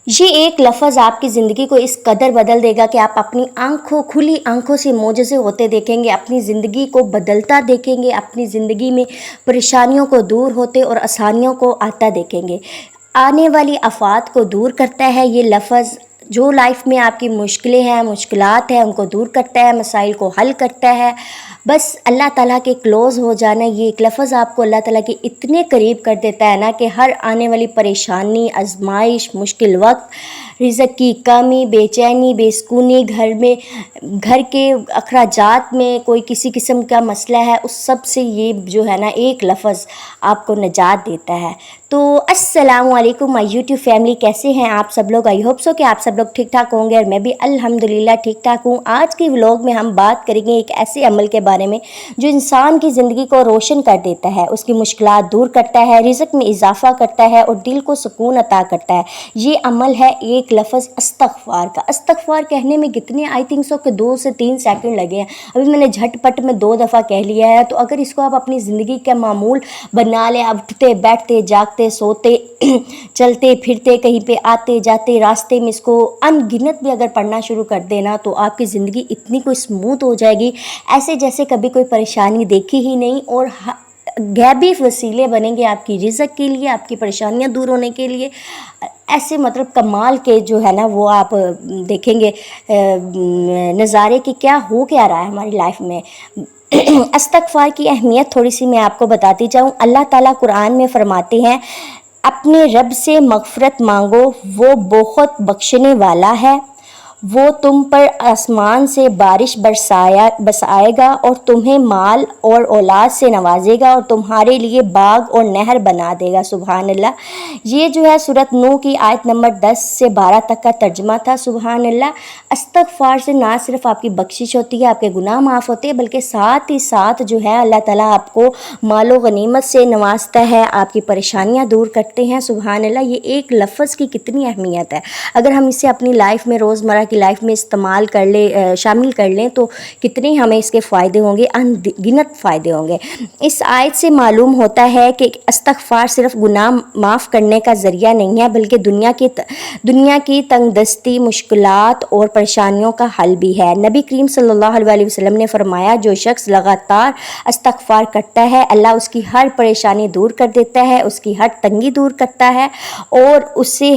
یہ ایک لفظ آپ کی زندگی کو اس قدر بدل دے گا کہ آپ اپنی کھلی آنکھوں سے معجزے ہوتے دیکھیں گے، اپنی زندگی کو بدلتا دیکھیں گے، اپنی زندگی میں پریشانیوں کو دور ہوتے اور آسانیوں کو آتا دیکھیں گے۔ آنے والی آفات کو دور کرتا ہے یہ لفظ، جو لائف میں آپ کی مشکلیں ہیں، مشکلات ہیں، ان کو دور کرتا ہے، مسائل کو حل کرتا ہے۔ بس اللہ تعالیٰ کے کلوز ہو جانا، یہ ایک لفظ آپ کو اللہ تعالیٰ کے اتنے قریب کر دیتا ہے نا کہ ہر آنے والی پریشانی، آزمائش، مشکل وقت، رزق کی کمی، بے چینی، بے سکونی، گھر کے اخراجات میں کوئی کسی قسم کا مسئلہ ہے، اس سب سے یہ جو ہے نا ایک لفظ آپ کو نجات دیتا ہے۔ تو السلام علیکم مائی یوٹیوب فیملی، کیسے ہیں آپ سب لوگ؟ آئی ہوپ سو کہ آپ سب لوگ ٹھیک ٹھاک ہوں گے، اور میں بھی الحمدللہ ٹھیک ٹھاک ہوں۔ آج کی ولاگ میں ہم بات کریں گے ایک ایسے عمل کے بارے میں جو انسان کی زندگی کو روشن کر دیتا ہے، اس کی مشکلات دور کرتا ہے، رزق میں اضافہ کرتا ہے اور دل کو سکون عطا کرتا ہے۔ یہ عمل ہے ایک لفظ استغفار کا۔ استغفار کہنے میں کتنے آئی تھنک سو کہ 2 سے 3 سیکنڈ لگے ہیں، ابھی میں نے جھٹ پٹ میں 2 دفعہ کہہ لیا ہے۔ تو اگر اس کو آپ اپنی زندگی کا معمول بنا لیں، آپ اٹھتے بیٹھتے جاگتے سوتے چلتے پھرتے کہیں پہ آتے جاتے راستے میں اس کو ان گنت بھی اگر پڑھنا شروع کر دینا، تو آپ کی زندگی اتنی کوئی اسموتھ ہو جائے گی، ایسے جیسے کبھی کوئی پریشانی دیکھی ہی نہیں، اور غیبی وسیلے بنیں گے آپ کی رزق کے لیے، آپ کی پریشانیاں دور ہونے کے لیے۔ ایسے مطلب کمال کے جو ہے نا وہ آپ دیکھیں گے نظارے کہ کیا رہا ہے ہماری لائف میں۔ استغفار کی اہمیت تھوڑی سی میں آپ کو بتاتی جاؤں۔ اللہ تعالیٰ قرآن میں فرماتے ہیں، اپنے رب سے مغفرت مانگو، وہ بہت بخشنے والا ہے، وہ تم پر آسمان سے بارش برسائے گا اور تمہیں مال اور اولاد سے نوازے گا اور تمہارے لیے باغ اور نہر بنا دے گا۔ سبحان اللہ۔ یہ جو ہے سورۃ نوح کی آیت نمبر 10 سے 12 تک کا ترجمہ تھا۔ سبحان اللہ۔ استغفار سے نہ صرف آپ کی بخشش ہوتی ہے، آپ کے گناہ معاف ہوتے ہیں، بلکہ ساتھ ہی ساتھ جو ہے اللہ تعالیٰ آپ کو مال و غنیمت سے نوازتا ہے، آپ کی پریشانیاں دور کرتے ہیں۔ سبحان اللہ۔ یہ ایک لفظ کی کتنی اہمیت ہے، اگر ہم اسے اپنی لائف میں روزمرہ کی لائف میں استعمال کر لیں، شامل کر لیں، تو کتنے ہمیں اس کے فائدے ہوں گے، ان گنت فائدے ہوں گے۔ اس آیت سے معلوم ہوتا ہے کہ استغفار صرف گناہ معاف کرنے کا ذریعہ نہیں ہے، بلکہ دنیا کی تنگ دستی، مشکلات اور پریشانیوں کا حل بھی ہے۔ نبی کریم صلی اللہ علیہ وسلم نے فرمایا، جو شخص لگاتار استغفار کرتا ہے، اللہ اس کی ہر پریشانی دور کر دیتا ہے، اس کی ہر تنگی دور کرتا ہے اور اسے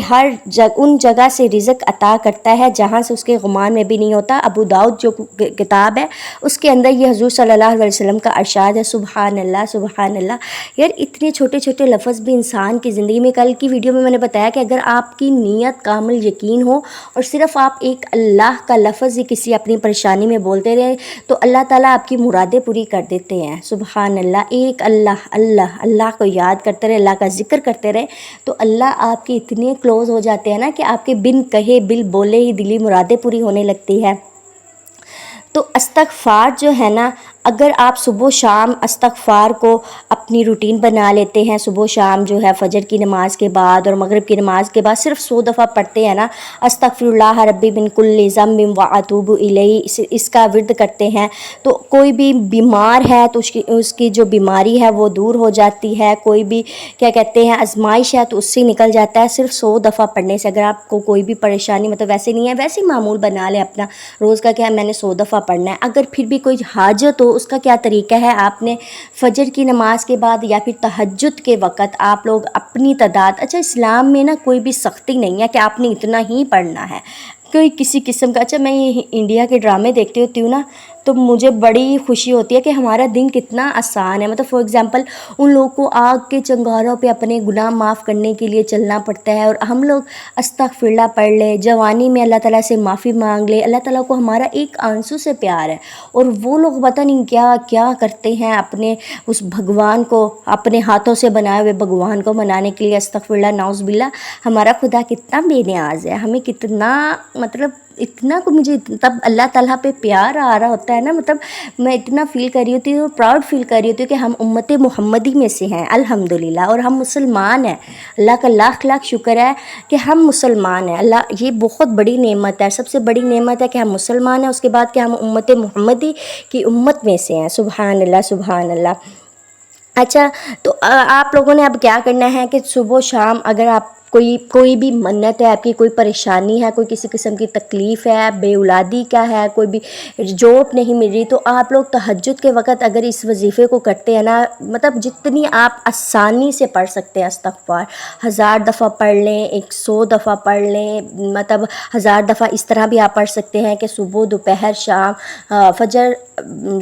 ان جگہ سے رزق عطا کرتا ہے جہاں سے اس کے گمان میں بھی نہیں ہوتا۔ ابو داؤد جو کتاب ہے اس کے اندر یہ حضور صلی اللہ علیہ وسلم کا ارشاد ہے۔ سبحان اللہ، سبحان اللہ۔ یار اتنے چھوٹے چھوٹے لفظ بھی انسان کی زندگی میں، کل کی ویڈیو میں میں نے بتایا کہ اگر آپ کی نیت کامل یقین ہو اور صرف آپ ایک اللہ کا لفظ ہی کسی اپنی پریشانی میں بولتے رہے، تو اللہ تعالیٰ آپ کی مرادیں پوری کر دیتے ہیں۔ سبحان اللہ۔ ایک اللہ کو یاد کرتے رہے، اللہ کا ذکر کرتے رہے، تو اللہ آپ کے اتنے کلوز ہو جاتے ہیں نا کہ آپ کے بن کہے بل بولے ہی دلی مرادیں پوری ہونے لگتی ہے۔ تو استغفار جو ہے نا، اگر آپ صبح و شام استغفار کو اپنی روٹین بنا لیتے ہیں، صبح و شام جو ہے فجر کی نماز کے بعد اور مغرب کی نماز کے بعد صرف 100 دفعہ پڑھتے ہیں نا، استغفر اللہ ربی من کل ذنب واتوب الیہ، اس کا ورد کرتے ہیں، تو کوئی بھی بیمار ہے تو اس کی جو بیماری ہے وہ دور ہو جاتی ہے، کوئی بھی کیا کہتے ہیں آزمائش ہے تو اس سے نکل جاتا ہے صرف 100 دفعہ پڑھنے سے۔ اگر آپ کو کوئی بھی پریشانی مطلب ویسے نہیں ہے، ویسے معمول بنا لیں اپنا روز کا، کیا میں نے 100 دفعہ پڑھنا ہے۔ اگر پھر بھی کوئی حاجت ہو، اس کا کیا طریقہ ہے، آپ نے فجر کی نماز کے بعد یا پھر تہجد کے وقت آپ لوگ اپنی تعداد، اچھا اسلام میں نا کوئی بھی سختی نہیں ہے کہ آپ نے اتنا ہی پڑھنا ہے، کوئی کسی قسم کا۔ اچھا میں یہ انڈیا کے ڈرامے دیکھتی ہوتی ہوں نا، تو مجھے بڑی خوشی ہوتی ہے کہ ہمارا دن کتنا آسان ہے۔ مطلب فار ایگزامپل ان لوگوں کو آگ کے چنگاروں پہ اپنے گناہ معاف کرنے کے لیے چلنا پڑتا ہے، اور ہم لوگ استغفر اللہ پڑھ لیں، جوانی میں اللہ تعالیٰ سے معافی مانگ لیں، اللہ تعالیٰ کو ہمارا ایک آنسو سے پیار ہے، اور وہ لوگ پتہ نہیں کیا کیا کرتے ہیں اپنے اس بھگوان کو، اپنے ہاتھوں سے بنائے ہوئے بھگوان کو منانے کے لیے۔ استغفر اللہ، نعوذ باللہ۔ ہمارا خدا کتنا بے نیاز ہے، ہمیں کتنا مطلب اتنا کو مجھے تب اللہ تعالیٰ پہ پیار آ رہا ہوتا ہے نا، مطلب میں اتنا فیل کر رہی ہوتی ہوں، پراؤڈ فیل کر رہی ہوتی ہوں کہ ہم امت محمدی میں سے ہیں الحمدللہ، اور ہم مسلمان ہیں۔ اللہ کا لاکھ لاکھ شکر ہے کہ ہم مسلمان ہیں۔ اللہ یہ بہت بڑی نعمت ہے، سب سے بڑی نعمت ہے کہ ہم مسلمان ہیں، اس کے بعد کہ ہم امت محمدی کی امت میں سے ہیں۔ سبحان اللہ، سبحان اللہ۔ اچھا تو آپ لوگوں نے اب کیا کرنا ہے کہ صبح و شام اگر آپ کوئی بھی منت ہے آپ کی، کوئی پریشانی ہے، کوئی کسی قسم کی تکلیف ہے، بے اولادی کا ہے، کوئی بھی جاب نہیں مل رہی، تو آپ لوگ تہجد کے وقت اگر اس وظیفے کو کرتے ہیں نا، مطلب جتنی آپ آسانی سے پڑھ سکتے ہیں استغفار، 1000 دفعہ پڑھ لیں، 100 دفعہ پڑھ لیں، مطلب 1000 دفعہ اس طرح بھی آپ پڑھ سکتے ہیں کہ صبح، دوپہر، شام، فجر،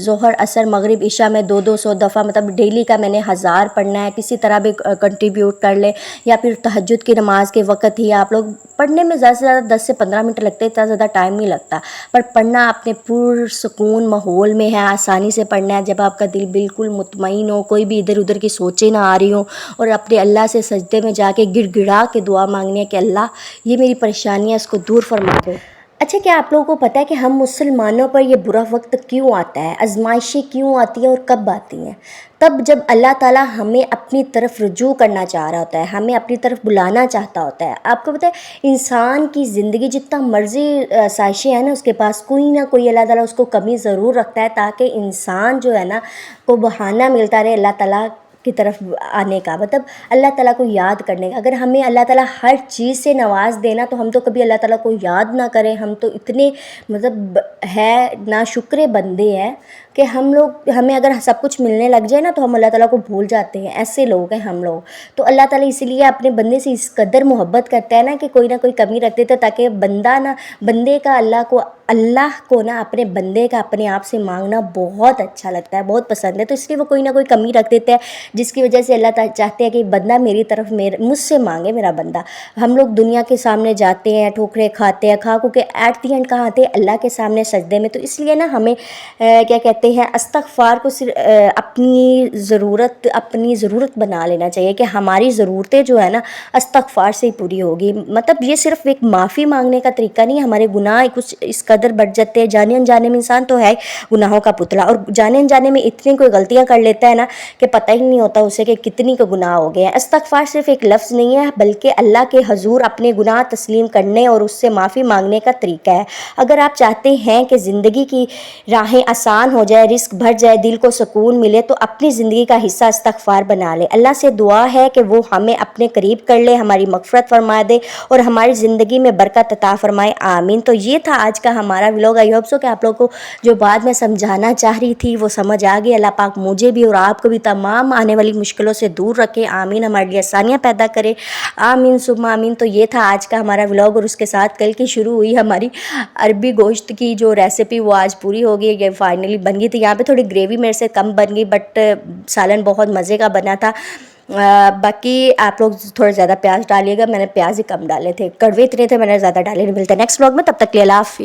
ظہر، عصر، مغرب، عشاء میں 200 دفعہ، مطلب ڈیلی کا میں نے 1000 پڑھنا ہے، کسی طرح بھی کنٹریبیوٹ کر لیں، یا پھر تہجد کی نماز کے وقت ہی آپ لوگ پڑھنے میں زیادہ سے زیادہ 10 سے 15 منٹ لگتے ہیں، اتنا زیادہ ٹائم نہیں لگتا، پر پڑھنا اپنے پرسکون ماحول میں ہے، آسانی سے پڑھنا ہے، جب آپ کا دل بالکل مطمئن ہو، کوئی بھی ادھر ادھر کی سوچیں نہ آ رہی ہوں، اور اپنے اللہ سے سجدے میں جا کے گڑ گڑا کے دعا مانگنی ہے کہ اللہ یہ میری پریشانی ہے، اس کو دور فرما دے۔ اچھا، کیا آپ لوگوں کو پتہ ہے کہ ہم مسلمانوں پر یہ برا وقت کیوں آتا ہے، آزمائشیں کیوں آتی ہیں اور کب آتی ہیں؟ تب جب اللہ تعالیٰ ہمیں اپنی طرف رجوع کرنا چاہ رہا ہوتا ہے، ہمیں اپنی طرف بلانا چاہتا ہوتا ہے۔ آپ کو پتہ ہے انسان کی زندگی جتنا مرضی آسائشیں ہیں نا، اس کے پاس کوئی نہ کوئی اللہ تعالیٰ اس کو کمی ضرور رکھتا ہے، تاکہ انسان جو ہے نا کو بہانہ ملتا رہے اللہ تعالیٰ کی طرف آنے کا، مطلب اللہ تعالیٰ کو یاد کرنے کا۔ اگر ہمیں اللہ تعالیٰ ہر چیز سے نواز دینا تو ہم تو کبھی اللہ تعالیٰ کو یاد نہ کریں، ہم تو اتنے مطلب ہے ناشکرے بندے ہیں کہ ہمیں اگر سب کچھ ملنے لگ جائے نا تو ہم اللہ تعالیٰ کو بھول جاتے ہیں، ایسے لوگ ہیں ہم لوگ۔ تو اللہ تعالیٰ اسی لیے اپنے بندے سے اس قدر محبت کرتا ہے نا کہ کوئی نہ کوئی کمی رکھ دیتا ہے، تاکہ بندے کا اللہ کو نا اپنے بندے کا اپنے آپ سے مانگنا بہت اچھا لگتا ہے، بہت پسند ہے، تو اس لیے وہ کوئی نہ کوئی کمی رکھ دیتا ہے، جس کی وجہ سے اللہ تعالیٰ چاہتے ہیں کہ بندہ میری طرف مجھ سے مانگے، میرا بندہ۔ ہم لوگ دنیا کے سامنے جاتے ہیں، ٹھوکریں کھاتے ہیں، کھا کے ایٹ دی اینڈ کہاں آتے ہیں؟ اللہ کے سامنے سجدے میں۔ تو اس لیے نا ہمیں کیا کہتے ہیں، استغفار کو صرف اپنی ضرورت بنا لینا چاہیے کہ ہماری ضرورتیں جو ہے نا استغفار سے ہی پوری ہوگی۔ مطلب یہ صرف ایک معافی مانگنے کا طریقہ نہیں، ہمارے گناہ کچھ اس قدر بڑھ جاتے ہیں، جانے انجانے میں انسان تو ہے گناہوں کا پتلا، اور جانے انجانے میں اتنی کوئی غلطیاں کر لیتا ہے نا کہ پتہ ہی نہیں ہوتا اسے کہ کتنی کو گناہ ہو گئے ہیں۔ استغفار صرف ایک لفظ نہیں ہے، بلکہ اللہ کے حضور اپنے گناہ تسلیم کرنے اور اس سے معافی مانگنے کا طریقہ ہے۔ اگر آپ چاہتے ہیں کہ زندگی کی راہیں آسان ہو جائے، رزق بھر جائے، دل کو سکون ملے، تو اپنی زندگی کا حصہ استغفار بنا لے۔ اللہ سے دعا ہے کہ وہ ہمیں اپنے قریب کر لے، ہماری مغفرت فرما دے اور ہماری زندگی میں برکت عطا فرمائے، آمین۔ تو یہ تھا آج کا ہمارا ولاگ۔ آئی ہوپ سو کہ آپ لوگوں کو جو بات میں سمجھانا چاہ رہی تھی وہ سمجھ آ گئی۔ اللہ پاک مجھے بھی اور آپ کو بھی تمام آنے والی مشکلوں سے دور رکھے، آمین، ہمارے لیے آسانیاں پیدا کرے، آمین ثم آمین۔ تو یہ تھا آج کا ہمارا ولاگ، اور اس کے ساتھ کل کی شروع ہوئی ہماری عربی گوشت کی جو ریسیپی وہ آج پوری ہو گئی، یہ فائنلی بن گئی تھی۔ یہاں پہ تھوڑی گریوی میرے سے کم بن گئی، بٹ سالن بہت مزے کا بنا تھا۔ باقی آپ لوگ تھوڑا زیادہ پیاز ڈالیے گا، میں نے پیاز ہی کم ڈالے تھے، کڑوے اتنے تھے میں نے زیادہ ڈالے نہیں۔ ملتے ہیں نیکسٹ ولاگ میں، تب تک کے لیے اللہ حافظ۔